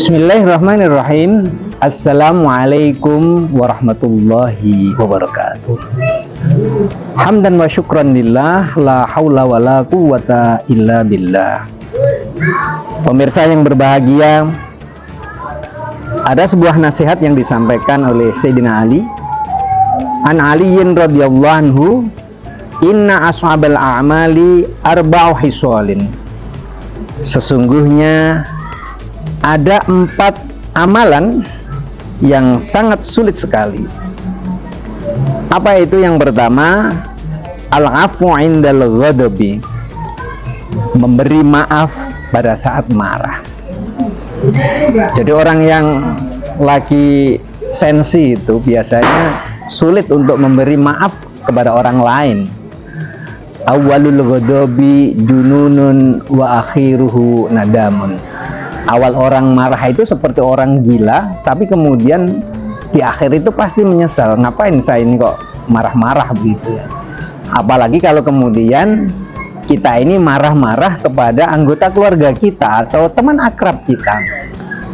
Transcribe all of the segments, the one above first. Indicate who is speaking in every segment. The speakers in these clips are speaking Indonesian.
Speaker 1: Bismillahirrahmanirrahim. Assalamualaikum warahmatullahi wabarakatuh. Hamdan wa syukran lillah, la haula wa la quwwata illa billah. Pemirsa yang berbahagia, ada sebuah nasihat yang disampaikan oleh Sayyidina Ali. An Aliyin radhiyallahu anhu, inna ashabal a'mali arba'u hisolin. Sesungguhnya ada 4 amalan yang sangat sulit sekali. Apa itu? Yang pertama, al-'afwu 'indal ghadabi, memberi maaf pada saat marah. Jadi orang yang lagi sensi itu biasanya sulit untuk memberi maaf kepada orang lain. Awwalul ghadabi jununun wa akhiruhu nadamun. Awal orang marah itu seperti orang gila, tapi kemudian di akhir itu pasti menyesal. Ngapain saya ini kok marah-marah begitu ya? Apalagi kalau kemudian kita ini marah-marah kepada anggota keluarga kita atau teman akrab kita.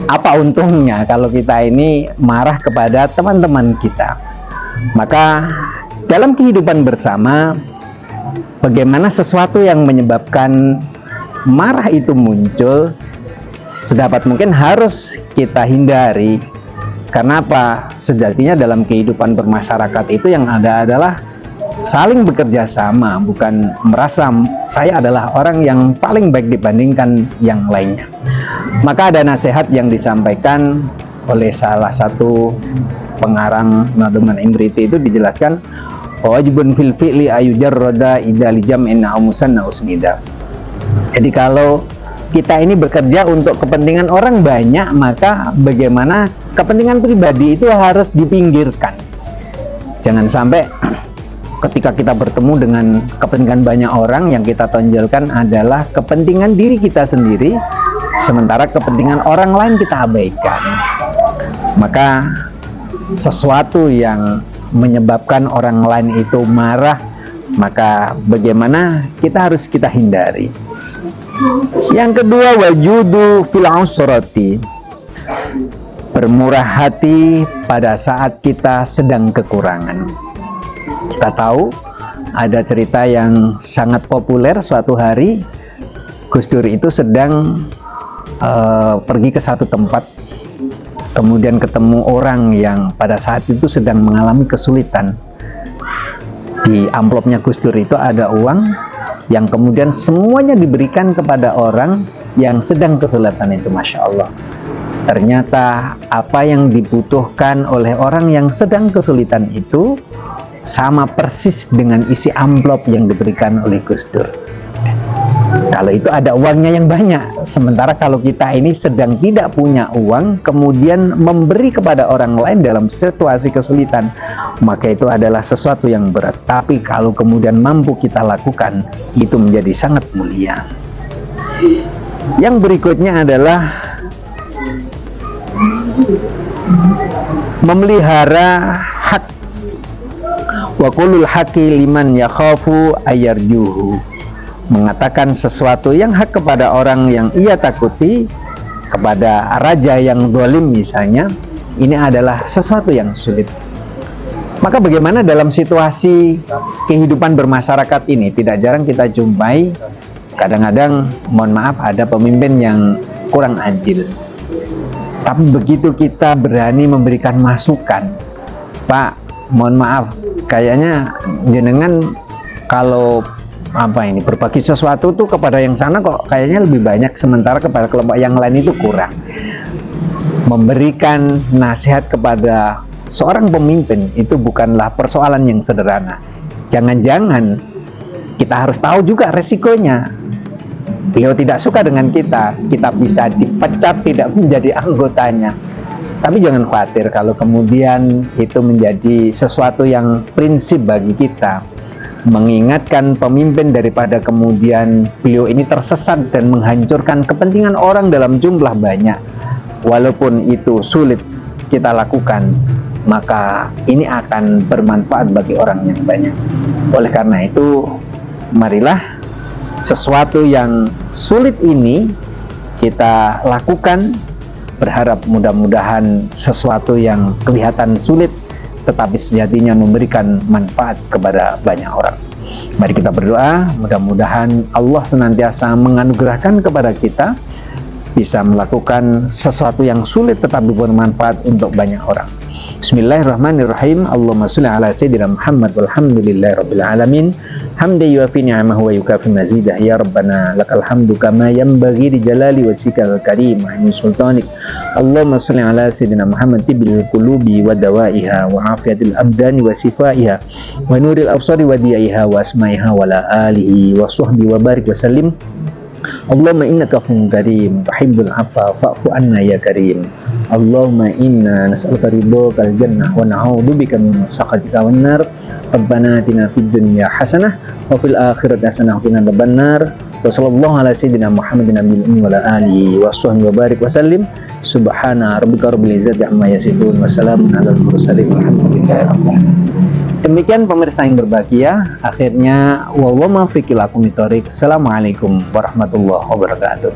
Speaker 1: Apa untungnya kalau kita ini marah kepada teman-teman kita? Maka dalam kehidupan bersama, bagaimana sesuatu yang menyebabkan marah itu muncul, sedapat mungkin harus kita hindari. Karena apa? Sejatinya dalam kehidupan bermasyarakat itu yang ada adalah saling bekerja sama, bukan merasa saya adalah orang yang paling baik dibandingkan yang lainnya. Maka ada nasihat yang disampaikan oleh salah satu pengarang Nadhuman Imriti, itu dijelaskan wajibun fil fi'li ayujarroda idali jam'in aumusan nausnida. Jadi kalau kita ini bekerja untuk kepentingan orang banyak, maka bagaimana kepentingan pribadi itu harus dipinggirkan. Jangan sampai ketika kita bertemu dengan kepentingan banyak orang, yang kita tonjolkan adalah kepentingan diri kita sendiri, sementara kepentingan orang lain kita abaikan. Maka sesuatu yang menyebabkan orang lain itu marah, maka bagaimana kita harus kita hindari. Yang kedua, wajudu fil usrati, bermurah hati pada saat kita sedang kekurangan. Kita tahu ada cerita yang sangat populer. Suatu hari Gus Dur itu sedang pergi ke satu tempat, kemudian ketemu orang yang pada saat itu sedang mengalami kesulitan. Di amplopnya Gus Dur itu ada uang yang kemudian semuanya diberikan kepada orang yang sedang kesulitan itu. Masya Allah, ternyata apa yang dibutuhkan oleh orang yang sedang kesulitan itu sama persis dengan isi amplop yang diberikan oleh Gus Dur. Kalau itu ada uangnya yang banyak, sementara kalau kita ini sedang tidak punya uang, kemudian memberi kepada orang lain dalam situasi kesulitan, maka itu adalah sesuatu yang berat. Tapi kalau kemudian mampu kita lakukan, itu menjadi sangat mulia. Yang berikutnya adalah memelihara hak. Wa qulul haqqi liman yakhafu ayarjuhu, mengatakan sesuatu yang hak kepada orang yang ia takuti, kepada raja yang zalim misalnya, ini adalah sesuatu yang sulit. Maka bagaimana dalam situasi kehidupan bermasyarakat ini? Tidak jarang kita jumpai, kadang-kadang mohon maaf ada pemimpin yang kurang adil. Tapi begitu kita berani memberikan masukan, Pak, mohon maaf, kayaknya jenengan kalau berbagi sesuatu tuh kepada yang sana kok kayaknya lebih banyak, sementara kepada kelompok yang lain itu kurang. Memberikan nasihat kepada seorang pemimpin itu bukanlah persoalan yang sederhana. Jangan-jangan kita harus tahu juga resikonya. Beliau tidak suka dengan kita bisa dipecat, tidak menjadi anggotanya. Tapi jangan khawatir kalau kemudian itu menjadi sesuatu yang prinsip bagi kita, mengingatkan pemimpin daripada kemudian beliau ini tersesat dan menghancurkan kepentingan orang dalam jumlah banyak. Walaupun itu sulit kita lakukan, maka ini akan bermanfaat bagi orang yang banyak. Oleh karena itu, marilah sesuatu yang sulit ini kita lakukan berharap mudah-mudahan sesuatu yang kelihatan sulit tetapi sejatinya memberikan manfaat kepada banyak orang. Mari kita berdoa, mudah-mudahan Allah senantiasa menganugerahkan kepada kita bisa melakukan sesuatu yang sulit tetapi bermanfaat untuk banyak orang. Bismillahirrahmanirrahim. Allahumma sholli ala sayyidina Muhammad walhamdulillahirabbil alamin. Hamdan yuafi ni'amahu wa yukafi mazidah. Ya Rabbana lakal hamdu kama yanbaghi li jalali wajhikal karim wa min sultanik. Allahumma sholli ala sayyidina Muhammad tibbil qulubi wa dawaiha wa afiyatil abdani wa sifaiha wa nuril absari wa diyaiha wa asmaiha wa la alihi wa sahbihi wa barik wa sallim. Allahumma innaka afuwwun karim tuhibbul afwa fa'fu anna ya karim. Allahumma inna nas'aluka ridhakal jannah wa na'udzubika min sakhatika wan nar. Rabbana atina fid dunya hasanah wa fil akhirati hasanah wa qina adzabannar. Wa sallallahu ala sayyidina Muhammadin nabiyil ummi wa ala alihi wa sahbihi wa barik wa sallim. Subhana rabbika rabbil izzati amma yasifun wa salamun alal mursalin walhamdulillahi rabbil alamin. Demikian pemirsa yang berbahagia, akhirnya wallahu muwaffiq ila aqwamit thoriq. Assalamualaikum warahmatullahi wabarakatuh.